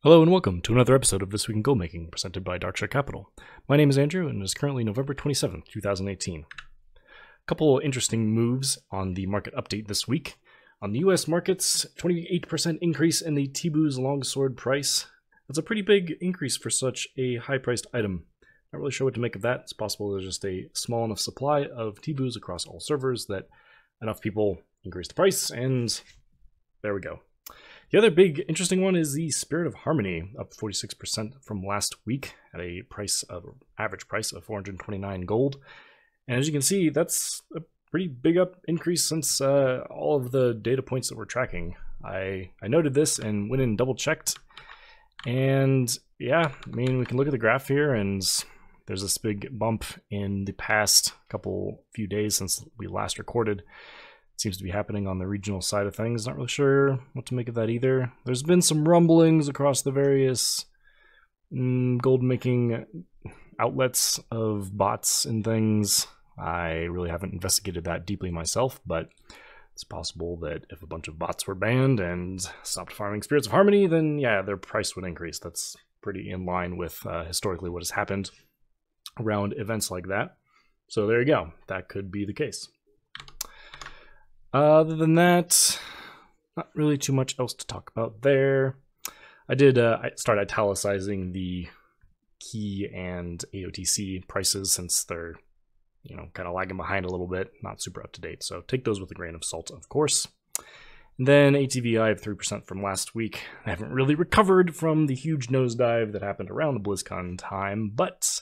Hello and welcome to another episode of This Week in Goldmaking, presented by Darkshorecapital. My name is Andrew, and it is currently November 27th, 2018. A couple interesting moves on the market update this week. On the US markets, 28% increase in the T-Boo's longsword price. That's a pretty big increase for such a high-priced item. Not really sure what to make of that. It's possible there's just a small enough supply of T-Boos across all servers that enough people increase the price, and there we go. The other big interesting one is the Spirit of Harmony, up 46% from last week at a average price of 429 gold. And as you can see, that's a pretty big increase since all of the data points that we're tracking. I noted this and went in and double checked. And yeah, I mean, we can look at the graph here, and there's this big bump in the past few days since we last recorded. Seems to be happening on the regional side of things. Not really sure what to make of that either. There's been some rumblings across the various gold making outlets of bots and things. I really haven't investigated that deeply myself, but it's possible that if a bunch of bots were banned and stopped farming Spirits of Harmony, then yeah, their price would increase. That's pretty in line with historically what has happened around events like that. So there you go. That could be the case. Other than that, not really too much else to talk about there. I did start italicizing the key and AOTC prices since they're, kind of lagging behind a little bit, not super up to date. So take those with a grain of salt, of course. And then ATVI of 3% from last week. I haven't really recovered from the huge nosedive that happened around the BlizzCon time, but,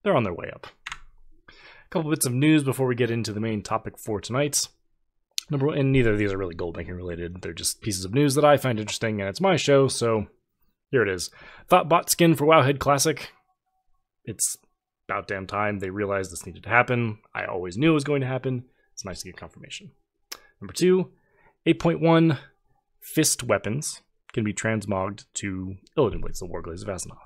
they're on their way up. Couple bits of news before we get into the main topic for tonight. Number one, and neither of these are really gold banking related. They're just pieces of news that I find interesting, and it's my show, so here it is. Thought bot skin for Wowhead Classic. It's about damn time they realized this needed to happen. I always knew it was going to happen. It's nice to get confirmation. Number two, 8.1 fist weapons can be transmogged to Illidan Blades, the Warglaze of Azzinoth.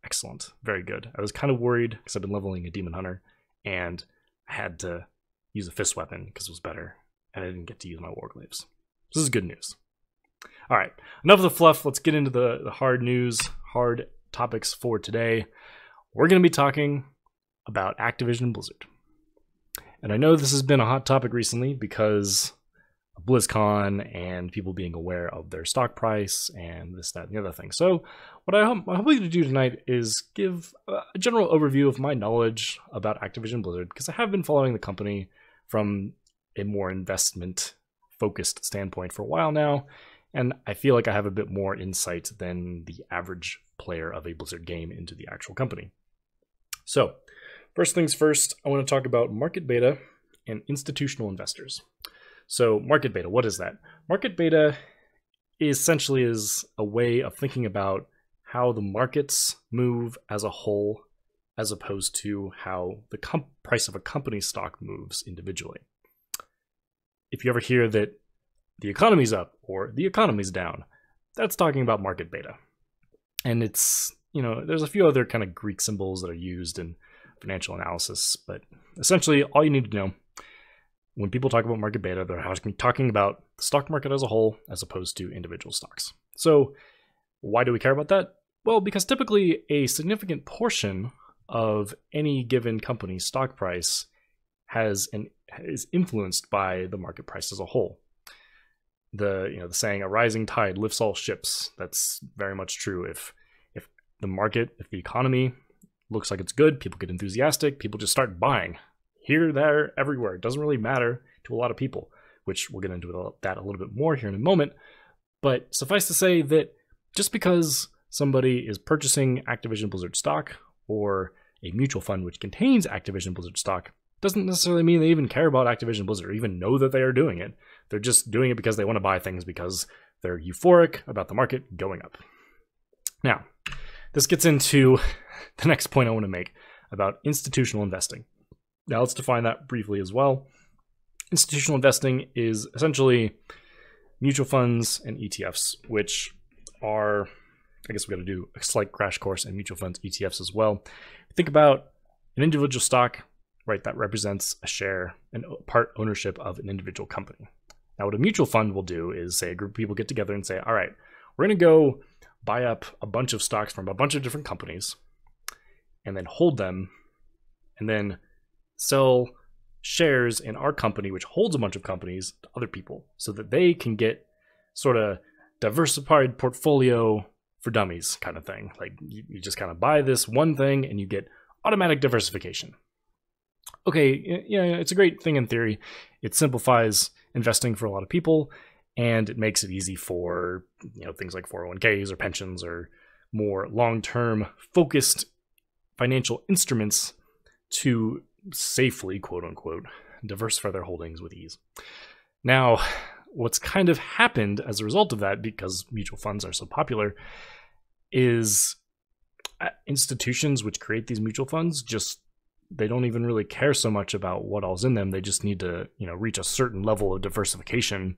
Excellent. Very good. I was kind of worried because I've been leveling a Demon Hunter, and I had to use a fist weapon because it was better, and I didn't get to use my Warglaves. This is good news. All right, enough of the fluff. Let's get into the hard news, hard topics for today. We're going to be talking about Activision Blizzard. And I know this has been a hot topic recently because of BlizzCon and people being aware of their stock price and this, that, and the other thing. So what I'm hoping to do tonight is give a general overview of my knowledge about Activision Blizzard, because I have been following the company from a more investment-focused standpoint for a while now, and I feel like I have a bit more insight than the average player of a Blizzard game into the actual company. So, first things first, I want to talk about market beta and institutional investors. So market beta, what is that? Market beta essentially is a way of thinking about how the markets move as a whole, as opposed to how the price of a company's stock moves individually. If you ever hear that the economy's up or the economy's down, that's talking about market beta. And it's, there's a few other kind of Greek symbols that are used in financial analysis, but essentially all you need to know when people talk about market beta, they're talking about the stock market as a whole as opposed to individual stocks. So why do we care about that? Well, because typically a significant portion of any given company's stock price is influenced by the market price as a whole. The saying, a rising tide lifts all ships, that's very much true. If the economy looks like it's good, people get enthusiastic, people just start buying. Here, there, everywhere. It doesn't really matter to a lot of people, which we'll get into that a little bit more here in a moment. But suffice to say that just because somebody is purchasing Activision Blizzard stock or a mutual fund which contains Activision Blizzard stock doesn't necessarily mean they even care about Activision Blizzard or even know that they are doing it. They're just doing it because they want to buy things because they're euphoric about the market going up. Now, this gets into the next point I want to make about institutional investing. Now let's define that briefly as well. Institutional investing is essentially mutual funds and ETFs, which are, I guess we've got to do a slight crash course in mutual funds, ETFs as well. Think about an individual stock, right? That represents a share and part ownership of an individual company. Now what a mutual fund will do is say a group of people get together and say, all right, we're going to go buy up a bunch of stocks from a bunch of different companies and then hold them and then sell shares in our company, which holds a bunch of companies, to other people so that they can get sort of diversified portfolio for dummies kind of thing. Like you just kind of buy this one thing and you get automatic diversification. Okay, yeah, it's a great thing in theory. It simplifies investing for a lot of people, and it makes it easy for things like 401ks or pensions or more long-term focused financial instruments to safely, quote unquote, diversify their holdings with ease. Now, what's kind of happened as a result of that, because mutual funds are so popular, is institutions which create these mutual funds they don't even really care so much about what all's in them. They just need to, reach a certain level of diversification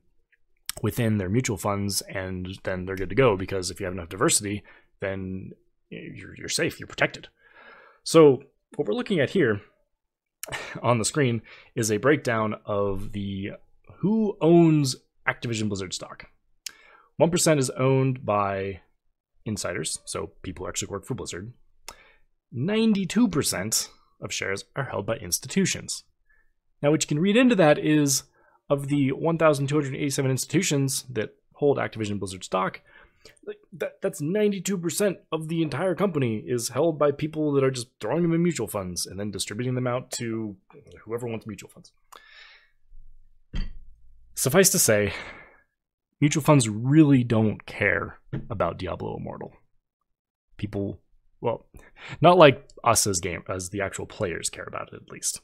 within their mutual funds, and then they're good to go, because if you have enough diversity, then you're safe, you're protected. So what we're looking at here on the screen is a breakdown of who owns Activision Blizzard stock. 1% is owned by insiders, so people who actually work for Blizzard. 92% of shares are held by institutions. Now, what you can read into that is, of the 1,287 institutions that hold Activision Blizzard stock, that's 92% of the entire company is held by people that are just throwing them in mutual funds and then distributing them out to whoever wants mutual funds. Suffice to say, mutual funds really don't care about Diablo Immortal. People, well, not like us as the actual players care about it, at least.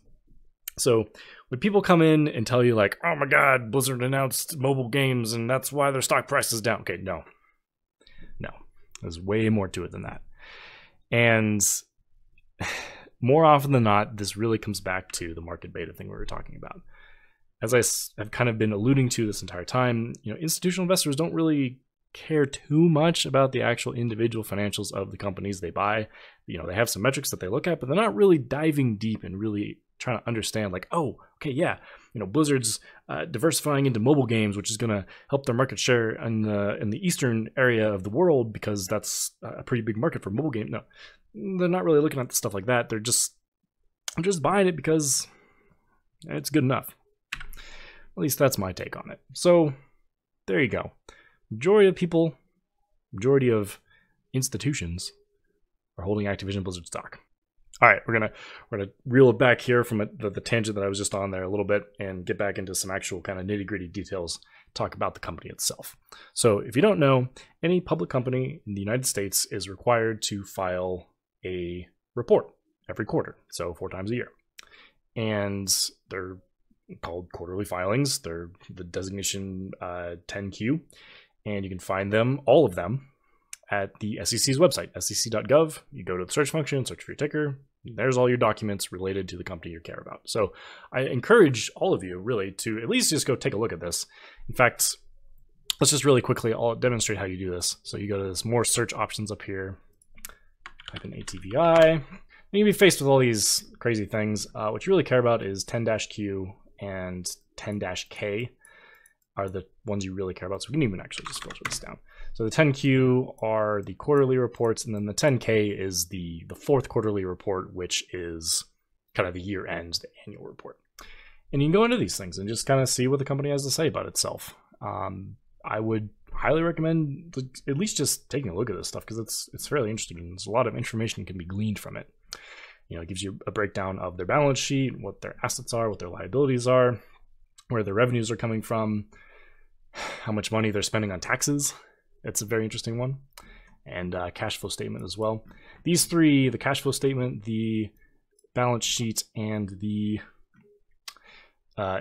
So when people come in and tell you like, oh my god, Blizzard announced mobile games and that's why their stock price is down. Okay, no. There's way more to it than that. And more often than not, this really comes back to the market beta thing we were talking about. As I have kind of been alluding to this entire time, institutional investors don't really care too much about the actual individual financials of the companies they buy. They have some metrics that they look at, but they're not really diving deep and really trying to understand like, oh, okay, yeah, Blizzard's diversifying into mobile games, which is going to help their market share in the eastern area of the world, because that's a pretty big market for mobile games. No, they're not really looking at the stuff like that. They're just buying it because it's good enough. At least that's my take on it. So there you go. Majority of institutions are holding Activision Blizzard stock. All right, we're gonna reel it back here from the tangent that I was just on there a little bit and get back into some actual kind of nitty-gritty details, talk about the company itself. So if you don't know, any public company in the United States is required to file a report every quarter, so 4 times a year. And they're called quarterly filings. They're the designation 10Q, and you can find them, all of them, at the SEC's website, sec.gov. You go to the search function, search for your ticker. There's all your documents related to the company you care about. So I encourage all of you really to at least just go take a look at this. In fact, let's just really quickly, I'll demonstrate how you do this. So you go to this more search options up here, type in ATVI, and you'll be faced with all these crazy things. What you really care about is 10-Q and 10-K are the ones you really care about. So we can even actually just filter this down. So the 10Q are the quarterly reports, and then the 10K is the fourth quarterly report, which is kind of the year end, the annual report. And you can go into these things and just kind of see what the company has to say about itself. I would highly recommend at least just taking a look at this stuff, because it's fairly interesting, and there's a lot of information can be gleaned from it. It gives you a breakdown of their balance sheet, what their assets are, what their liabilities are, where their revenues are coming from, how much money they're spending on taxes. It's a very interesting one. And cash flow statement as well. These three, the cash flow statement, the balance sheet, and the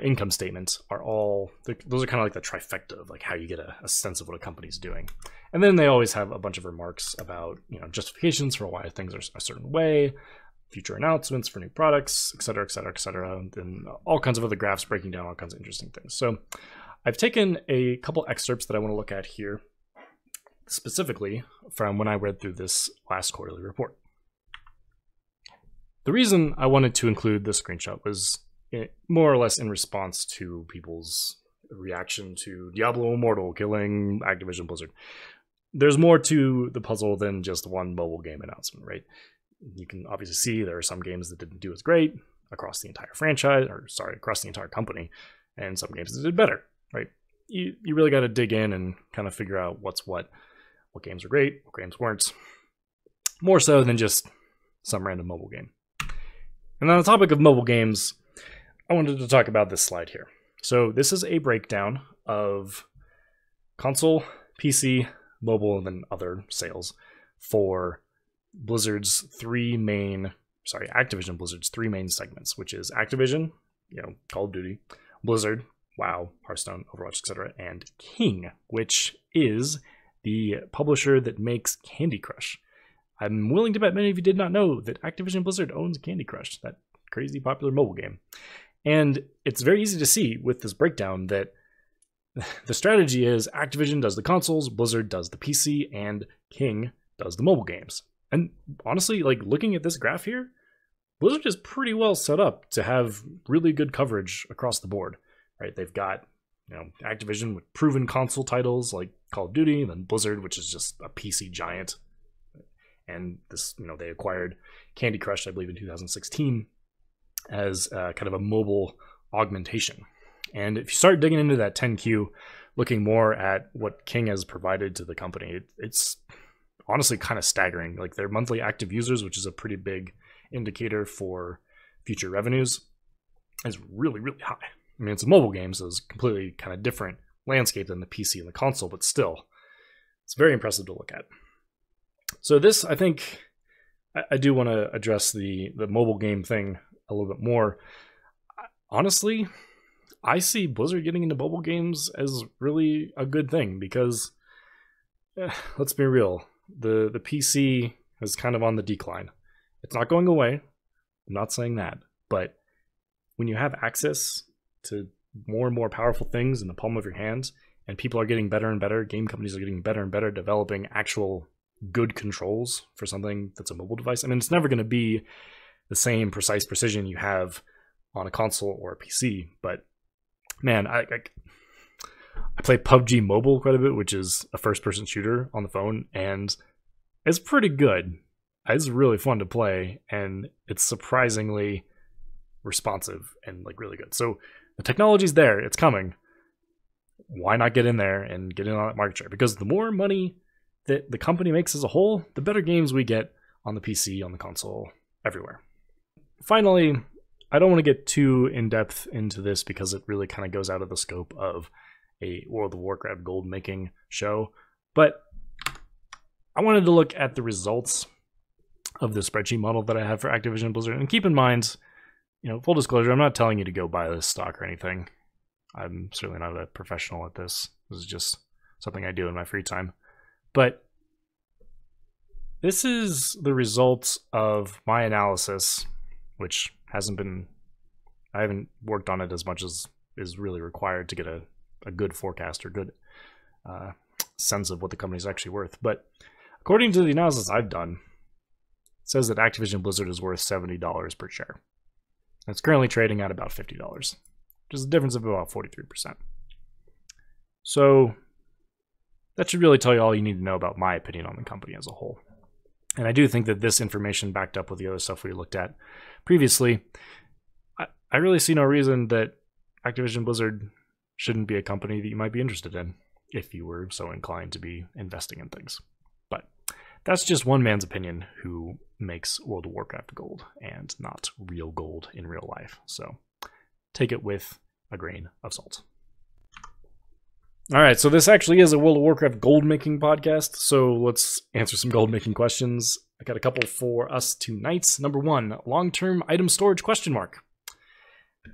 income statement are all, those are kind of like the trifecta of like how you get a sense of what a company's doing. And then they always have a bunch of remarks about, justifications for why things are a certain way, future announcements for new products, et cetera, et cetera, et cetera, and all kinds of other graphs breaking down all kinds of interesting things. So I've taken a couple excerpts that I want to look at here, specifically from when I read through this last quarterly report. The reason I wanted to include this screenshot was more or less in response to people's reaction to Diablo Immortal killing Activision Blizzard. there's more to the puzzle than just one mobile game announcement, right? You can obviously see there are some games that didn't do as great across the entire franchise, or sorry, across the entire company, and some games that did better, right? You really got to dig in and kind of figure out what games were great, what games weren't, more so than just some random mobile game. And on the topic of mobile games, I wanted to talk about this slide here. So this is a breakdown of console, PC, mobile, and then other sales for Activision Blizzard's three main segments, which is Activision, Call of Duty, Blizzard, WoW, Hearthstone, Overwatch, etc., and King, which is the publisher that makes Candy Crush. I'm willing to bet many of you did not know that Activision Blizzard owns Candy Crush, that crazy popular mobile game. And it's very easy to see with this breakdown that the strategy is Activision does the consoles, Blizzard does the PC, and King does the mobile games. And honestly, like looking at this graph here, Blizzard is pretty well set up to have really good coverage across the board, right? They've got, Activision with proven console titles like Call of Duty, and then Blizzard, which is just a PC giant. And this, they acquired Candy Crush, I believe, in 2016 as kind of a mobile augmentation. And if you start digging into that 10Q, looking more at what King has provided to the company, it's honestly kind of staggering. Like their monthly active users, which is a pretty big indicator for future revenues, is really, really high. I mean, it's a mobile game, so it's a completely kind of different landscape than the PC and the console, but still, it's very impressive to look at. So this, I think, I do want to address the mobile game thing a little bit more. Honestly, I see Blizzard getting into mobile games as really a good thing because, let's be real, the PC is kind of on the decline. It's not going away. I'm not saying that. But when you have access to more and more powerful things in the palm of your hands, and people are getting better and better, game companies are getting better and better developing actual good controls for something that's a mobile device. I mean, it's never going to be the same precise precision you have on a console or a PC, but man, I play PUBG Mobile quite a bit, which is a first-person shooter on the phone, and it's pretty good. It's really fun to play, and it's surprisingly responsive and like really good. So the technology's there, it's coming. Why not get in there and get in on that market share? Because the more money that the company makes as a whole, the better games we get on the PC, on the console, everywhere. Finally, I don't want to get too in-depth into this because it really kind of goes out of the scope of a World of Warcraft gold making show, but I wanted to look at the results of the spreadsheet model that I have for Activision Blizzard. And keep in mind, full disclosure, I'm not telling you to go buy this stock or anything. I'm certainly not a professional at this. This is just something I do in my free time. But this is the results of my analysis, which I haven't worked on it as much as is really required to get a good forecast or good sense of what the company is actually worth. But according to the analysis I've done, it says that Activision Blizzard is worth $70 per share. It's currently trading at about $50, which is a difference of about 43%. So that should really tell you all you need to know about my opinion on the company as a whole. And I do think that this information, backed up with the other stuff we looked at previously, I really see no reason that Activision Blizzard shouldn't be a company that you might be interested in if you were so inclined to be investing in things. But that's just one man's opinion who makes World of Warcraft gold and not real gold in real life. So take it with a grain of salt. All right, so this actually is a World of Warcraft gold making podcast. So let's answer some gold making questions. I got a couple for us tonight. Number one, long-term item storage question mark.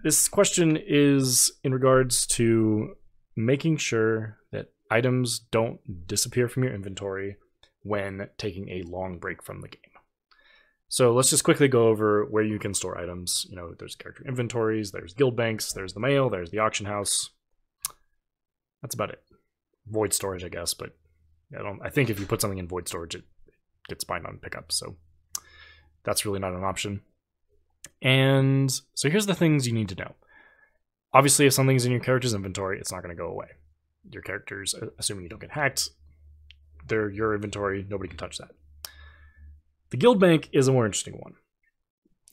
This question is in regards to making sure that items don't disappear from your inventory when taking a long break from the game. So let's just quickly go over where you can store items. There's character inventories, there's guild banks, there's the mail, there's the auction house. That's about it. Void storage, I guess, but I think if you put something in void storage, it gets binded on pickup, so that's really not an option. And so here's the things you need to know. Obviously, if something's in your character's inventory, it's not going to go away. Your characters, assuming you don't get hacked, They're your inventory. Nobody can touch that. The guild bank is a more interesting one.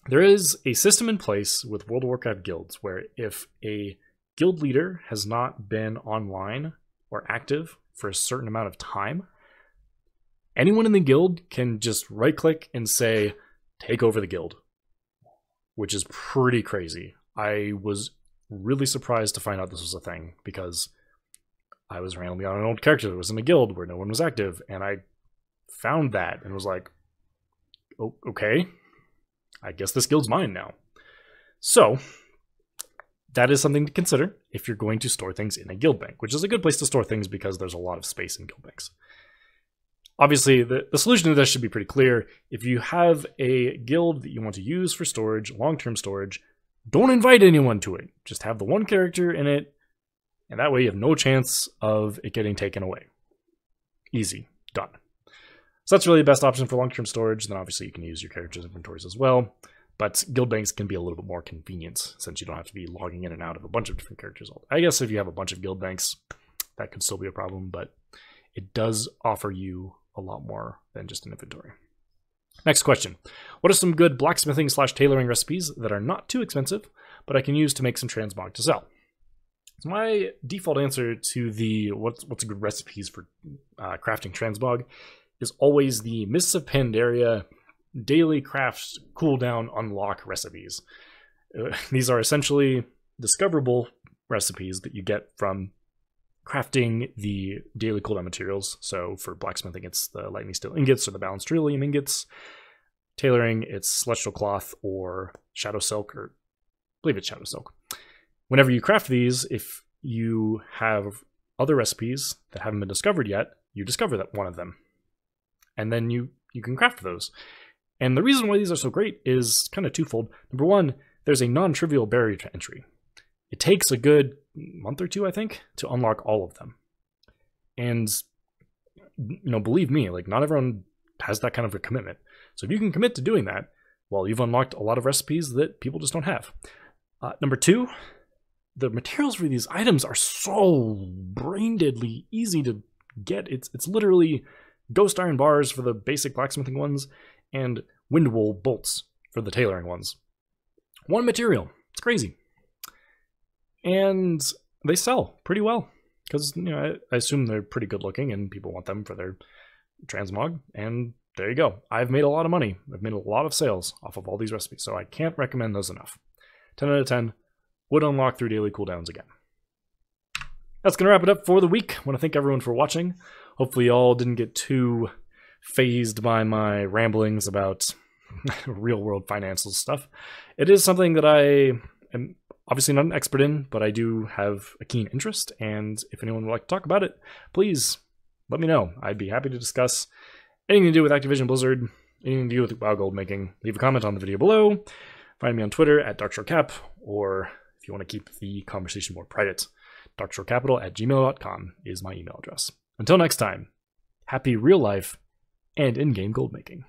There is a system in place with World of Warcraft guilds where if a guild leader has not been online or active for a certain amount of time, anyone in the guild can just right-click and say, take over the guild, which is pretty crazy. I was really surprised to find out this was a thing because I was randomly on an old character that was in a guild where no one was active, and I found that and was like, oh, okay, I guess this guild's mine now. So that is something to consider if you're going to store things in a guild bank, which is a good place to store things because there's a lot of space in guild banks. Obviously, the solution to this should be pretty clear. If you have a guild that you want to use for storage, long-term storage, don't invite anyone to it. Just have the one character in it, and that way you have no chance of it getting taken away. Easy. Done. So that's really the best option for long-term storage. Then obviously you can use your characters' inventories as well. But guild banks can be a little bit more convenient since you don't have to be logging in and out of a bunch of different characters. I guess if you have a bunch of guild banks, that could still be a problem, but it does offer you a lot more than just an inventory. Next question. What are some good blacksmithing / tailoring recipes that are not too expensive, but I can use to make some transmog to sell? So my default answer to the what's a good recipes for crafting transmog is always the Mists of Pandaria daily craft cooldown unlock recipes. These are essentially discoverable recipes that you get from crafting the daily cooldown materials. So for blacksmithing, it's the lightning steel ingots or the balanced beryllium ingots. Tailoring, it's celestial cloth or shadow silk, or I believe it's shadow silk. Whenever you craft these, if you have other recipes that haven't been discovered yet, you discover that one of them. And then you can craft those. And the reason why these are so great is kind of twofold. Number one, there's a non-trivial barrier to entry. It takes a good month or two, I think, to unlock all of them. And, believe me, like, not everyone has that kind of a commitment. So if you can commit to doing that, well, you've unlocked a lot of recipes that people just don't have. Number two, the materials for these items are so brain-deadly easy to get. It's literally ghost iron bars for the basic blacksmithing ones and wind wool bolts for the tailoring ones. One material. It's crazy. And they sell pretty well because, I assume they're pretty good looking and people want them for their transmog. And there you go. I've made a lot of money. I've made a lot of sales off of all these recipes, so I can't recommend those enough. 10 out of 10 would unlock through daily cooldowns again. That's going to wrap it up for the week. I want to thank everyone for watching. Hopefully y'all didn't get too fazed by my ramblings about real-world financial stuff. It is something that I am obviously not an expert in, but I do have a keen interest, and if anyone would like to talk about it, please let me know. I'd be happy to discuss anything to do with Activision Blizzard, anything to do with WoW Goldmaking. Leave a comment on the video below. Find me on Twitter at darkshorecap, or if you want to keep the conversation more private, darkshorecapital@gmail.com is my email address. Until next time, happy real life and in-game gold making.